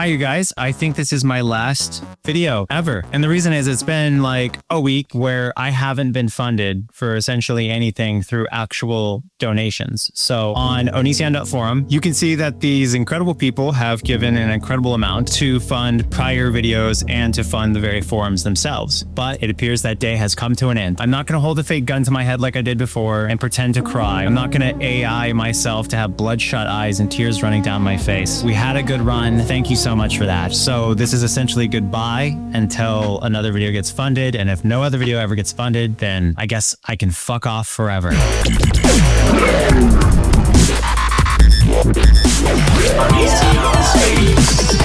Hi, you guys. I think this is my last video ever. And the reason is it's been like a week where I haven't been funded for essentially anything through actual donations. So on Onision.forum, you can see that these incredible people have given an incredible amount to fund prior videos and to fund the very forums themselves. But it appears that day has come to an end. I'm not going to hold a fake gun to my head like I did before and pretend to cry. I'm not going to AI myself to have bloodshot eyes and tears running down my face. We had a good run. Thank you so much for that. So this is essentially goodbye until another video gets funded. And if no other video ever gets funded, then I guess I can fuck off forever.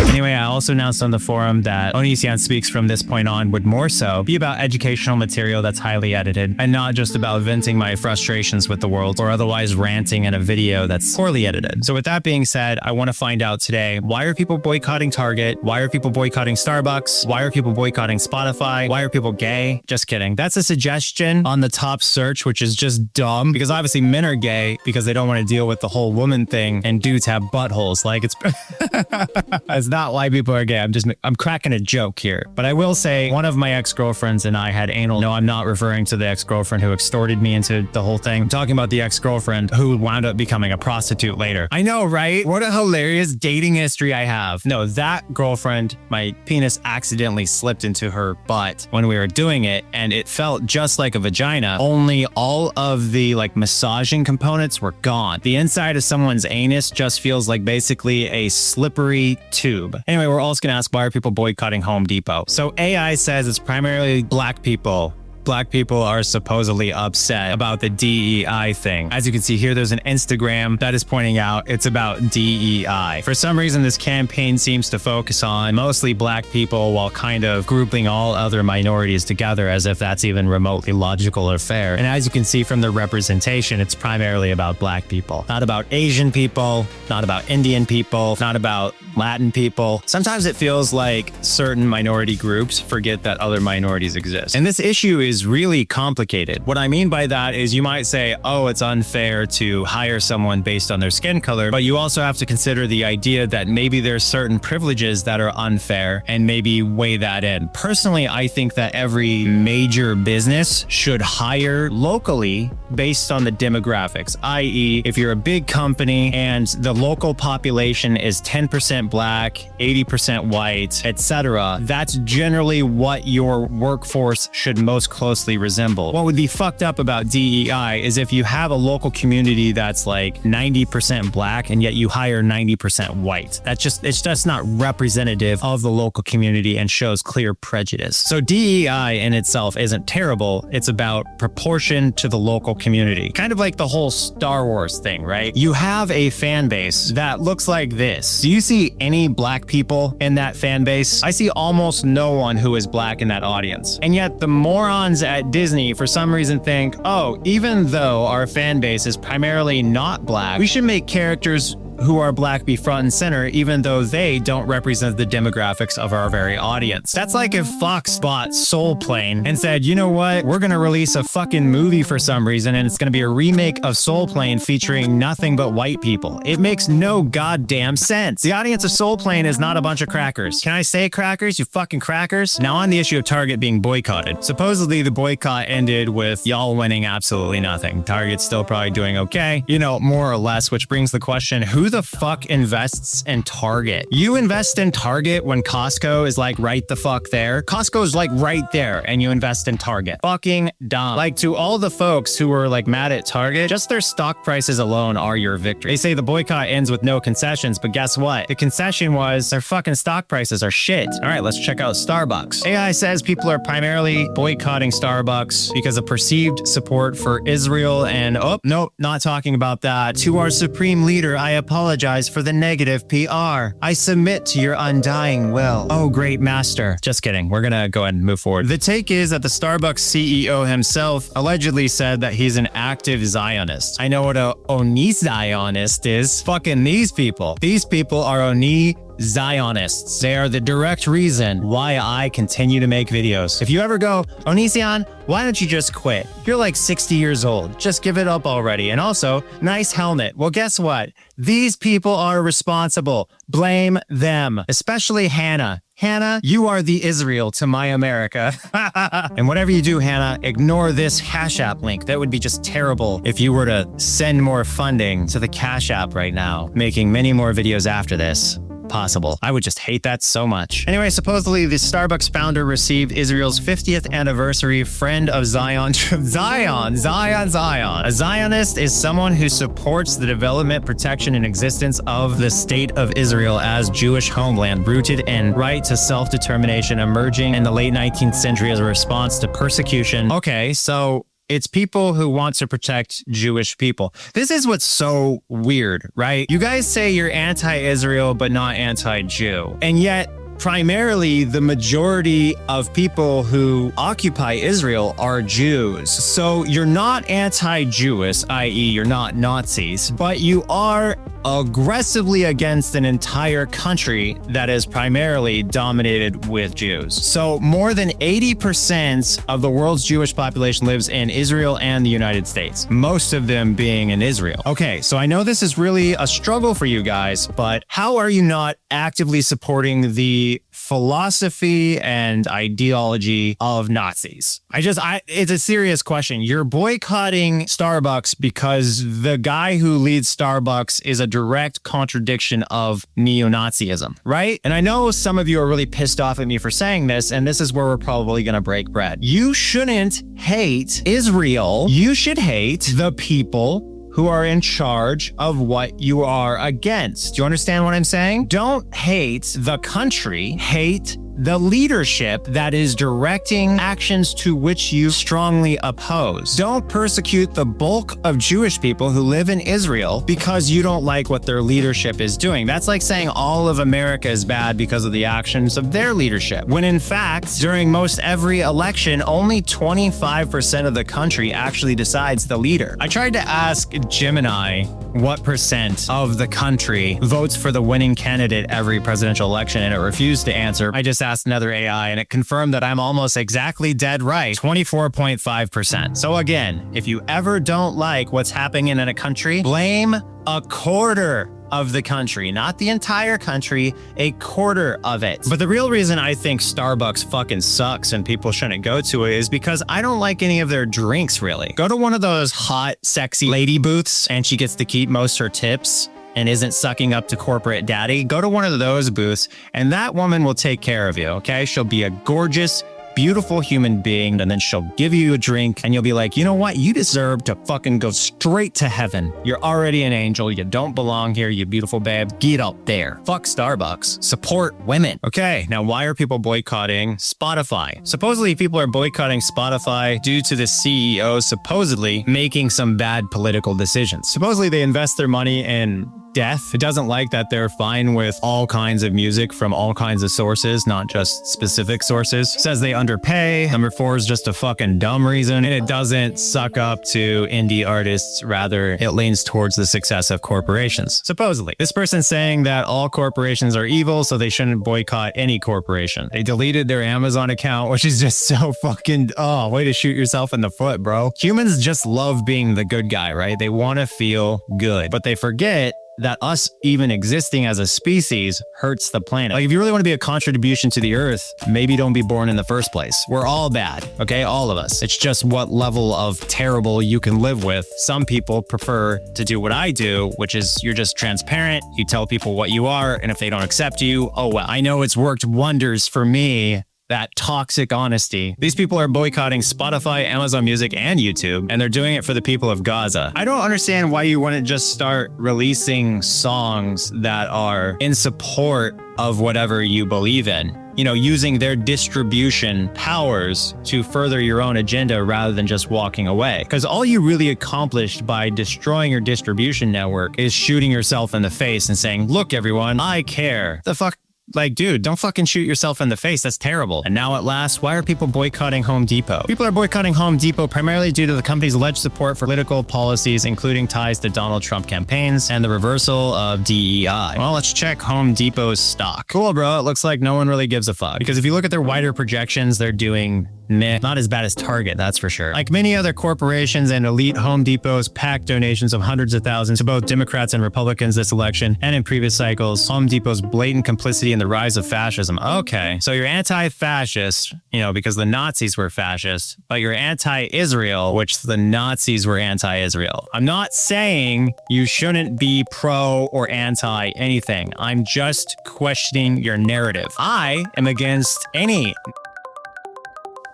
Anyway, I also announced on the forum that Onision Speaks from this point on would more so be about educational material that's highly edited and not just about venting my frustrations with the world or otherwise ranting in a video that's poorly edited. So with that being said, I want to find out today, why are people boycotting Target? Why are people boycotting Starbucks? Why are people boycotting Spotify? Why are people gay? Just kidding. That's a suggestion on the top search, which is just dumb because obviously men are gay because they don't want to deal with the whole woman thing and dudes have buttholes. Like it's not why people are gay. I'm cracking a joke here. But I will say one of my ex-girlfriends and I had anal. No, I'm not referring to the ex-girlfriend who extorted me into the whole thing. I'm talking about the ex-girlfriend who wound up becoming a prostitute later. I know, right? What a hilarious dating history I have. No, that girlfriend, my penis accidentally slipped into her butt when we were doing it and it felt just like a vagina. Only all of the like massaging components were gone. The inside of someone's anus just feels like basically a slippery tube. Anyway, we're also going to ask, why are people boycotting Home Depot? So AI says it's primarily black people. Black people are supposedly upset about the DEI thing. As you can see here, there's an Instagram that is pointing out it's about DEI. For some reason, this campaign seems to focus on mostly black people while kind of grouping all other minorities together as if that's even remotely logical or fair. And as you can see from the representation, it's primarily about black people, not about Asian people, not about Indian people, not about Latin people. Sometimes it feels like certain minority groups forget that other minorities exist. And this issue is really complicated. What I mean by that is you might say, oh, it's unfair to hire someone based on their skin color, but you also have to consider the idea that maybe there's certain privileges that are unfair and maybe weigh that in. Personally, I think that every major business should hire locally based on the demographics, i.e. if you're a big company and the local population is 10% black, 80% white, etc., that's generally what your workforce should most closely resemble. What would be fucked up about DEI is if you have a local community that's like 90% black and yet you hire 90% white. It's just not representative of the local community and shows clear prejudice. So DEI in itself isn't terrible. It's about proportion to the local community. Kind of like the whole Star Wars thing, right? You have a fan base that looks like this. Do you see any black people in that fan base? I see almost no one who is black in that audience. And yet the morons at Disney for some reason think, oh, even though our fan base is primarily not black, we should make characters who are black be front and center, even though they don't represent the demographics of our very audience. That's like if Fox bought Soul Plane and said, you know what, we're gonna release a fucking movie for some reason and it's gonna be a remake of Soul Plane featuring nothing but white people. It makes no goddamn sense. The audience of Soul Plane is not a bunch of crackers. Can I say crackers, you fucking crackers? Now on the issue of Target being boycotted. Supposedly the boycott ended with y'all winning absolutely nothing. Target's still probably doing okay, you know, more or less, which brings the question, who the fuck invests in Target? You invest in Target when Costco is like right the fuck there. Costco's like right there and you invest in Target. Fucking dumb. Like to all the folks who were like mad at Target, just their stock prices alone are your victory. They say the boycott ends with no concessions, but guess what? The concession was their fucking stock prices are shit. All right, let's check out Starbucks. AI says people are primarily boycotting Starbucks because of perceived support for Israel and, oh, nope, not talking about that. To our supreme leader, I apologize for the negative PR. I submit to your undying will. Oh, great master. Just kidding. We're gonna go ahead and move forward. The take is that the Starbucks CEO himself allegedly said that he's an active Zionist. I know what a Oni Zionist is. Fucking these people. These people are Oni Zionists. They are the direct reason why I continue to make videos. If you ever go, Onision, why don't you just quit? You're like 60 years old. Just give it up already. And also, nice helmet. Well, guess what? These people are responsible. Blame them, especially Hannah. Hannah, you are the Israel to my America. And whatever you do, Hannah, ignore this Cash App link. That would be just terrible if you were to send more funding to the Cash App right now, making many more videos after this possible. I would just hate that so much. Anyway, supposedly the Starbucks founder received Israel's 50th anniversary Friend of Zion. Zion. A Zionist is someone who supports the development, protection, and existence of the state of Israel as Jewish homeland, rooted in right to self-determination, emerging in the late 19th century as a response to persecution. Okay, so it's people who want to protect Jewish people. This is what's so weird, right? You guys say you're anti-Israel, but not anti-Jew. And yet, primarily, the majority of people who occupy Israel are Jews. So you're not anti-Jewish, i.e. you're not Nazis, but you are aggressively against an entire country that is primarily dominated with Jews. So more than 80% of the world's Jewish population lives in Israel and the United States, most of them being in Israel. Okay, so I know this is really a struggle for you guys, but how are you not actively supporting the philosophy and ideology of Nazis? It's a serious question. You're boycotting Starbucks because the guy who leads Starbucks is a direct contradiction of neo-Nazism, right? And I know some of you are really pissed off at me for saying this, and this is where we're probably going to break bread. You shouldn't hate Israel. You should hate the people who are in charge of what you are against. Do you understand what I'm saying? Don't hate the country, hate the leadership that is directing actions to which you strongly oppose. Don't persecute the bulk of Jewish people who live in Israel because you don't like what their leadership is doing. That's like saying all of America is bad because of the actions of their leadership, when in fact, during most every election, only 25% of the country actually decides the leader. I tried to ask Gemini what percent of the country votes for the winning candidate every presidential election, and it refused to answer. I just asked another AI, and it confirmed that I'm almost exactly dead right, 24.5%. So again, if you ever don't like what's happening in a country, blame a quarter of the country, not the entire country, a quarter of it. But the real reason I think Starbucks fucking sucks and people shouldn't go to it is because I don't like any of their drinks, really. Go to one of those hot, sexy lady booths and she gets to keep most her tips and isn't sucking up to corporate daddy. Go to one of those booths and that woman will take care of you, okay? She'll be a gorgeous, beautiful human being, and then she'll give you a drink and you'll be like, you know what? You deserve to fucking go straight to heaven. You're already an angel. You don't belong here, you beautiful babe. Get up there. Fuck Starbucks. Support women. Okay, now why are people boycotting Spotify? Supposedly people are boycotting Spotify due to the CEO supposedly making some bad political decisions. Supposedly they invest their money in death. It doesn't like that they're fine with all kinds of music from all kinds of sources, not just specific sources. Says they underpay. Number 4 is just a fucking dumb reason. And it doesn't suck up to indie artists. Rather, it leans towards the success of corporations. Supposedly. This person's saying that all corporations are evil, so they shouldn't boycott any corporation. They deleted their Amazon account, which is just so fucking, way to shoot yourself in the foot, bro. Humans just love being the good guy, right? They want to feel good, but they forget that us even existing as a species hurts the planet. Like, if you really want to be a contribution to the earth, maybe don't be born in the first place. We're all bad, okay? All of us. It's just what level of terrible you can live with. Some people prefer to do what I do, which is you're just transparent. You tell people what you are, and if they don't accept you, oh well. I know it's worked wonders for me. That toxic honesty. These people are boycotting Spotify, Amazon Music, and YouTube, and they're doing it for the people of Gaza. I don't understand why you wouldn't just start releasing songs that are in support of whatever you believe in. You know, using their distribution powers to further your own agenda rather than just walking away. Because all you really accomplished by destroying your distribution network is shooting yourself in the face and saying, look, everyone, I care. The fuck Like, dude, don't fucking shoot yourself in the face. That's terrible. And now at last, why are people boycotting Home Depot? People are boycotting Home Depot primarily due to the company's alleged support for political policies, including ties to Donald Trump campaigns and the reversal of DEI. Well, let's check Home Depot's stock. Cool, bro. It looks like no one really gives a fuck. Because if you look at their wider projections, they're doing meh. Not as bad as Target, that's for sure. Like many other corporations and elite, Home Depot's packed donations of hundreds of thousands to both Democrats and Republicans this election and in previous cycles. Home Depot's blatant complicity in the rise of fascism. Okay, so you're anti-fascist, because the Nazis were fascist, but you're anti-Israel, which the Nazis were anti-Israel. I'm not saying you shouldn't be pro or anti anything. I'm just questioning your narrative. I am against any.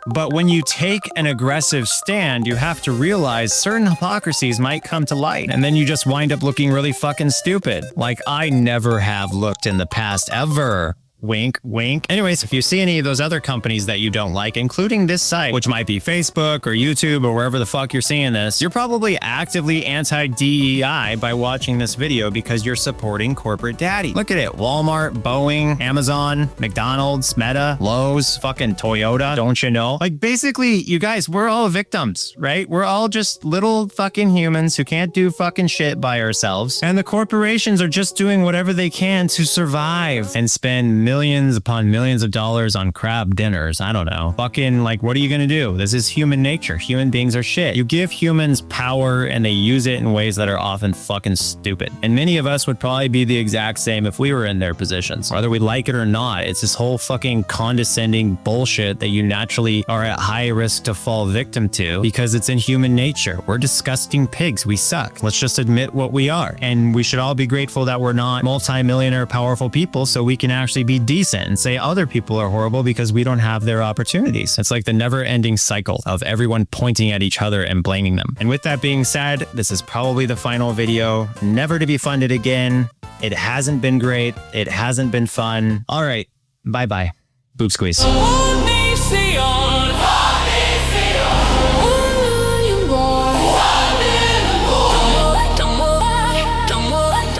But when you take an aggressive stand, you have to realize certain hypocrisies might come to light, and then you just wind up looking really fucking stupid. Like I never have looked in the past ever. Wink, wink. Anyways, if you see any of those other companies that you don't like, including this site, which might be Facebook or YouTube or wherever the fuck you're seeing this, you're probably actively anti-DEI by watching this video because you're supporting corporate daddy. Look at it. Walmart, Boeing, Amazon, McDonald's, Meta, Lowe's, fucking Toyota. Don't you know? Like basically, you guys, we're all victims, right? We're all just little fucking humans who can't do fucking shit by ourselves. And the corporations are just doing whatever they can to survive and spend millions upon millions of dollars on crab dinners. I don't know. Fucking like, what are you gonna do? This is human nature. Human beings are shit. You give humans power and they use it in ways that are often fucking stupid. And many of us would probably be the exact same if we were in their positions. Whether we like it or not, it's this whole fucking condescending bullshit that you naturally are at high risk to fall victim to because it's in human nature. We're disgusting pigs. We suck. Let's just admit what we are. And we should all be grateful that we're not multi-millionaire powerful people so we can actually be decent and say other people are horrible because we don't have their opportunities. It's like the never-ending cycle of everyone pointing at each other and blaming them. And with that being said, this is probably the final video, never to be funded again. It hasn't been great. It hasn't been fun. All right, bye-bye. Boob squeeze.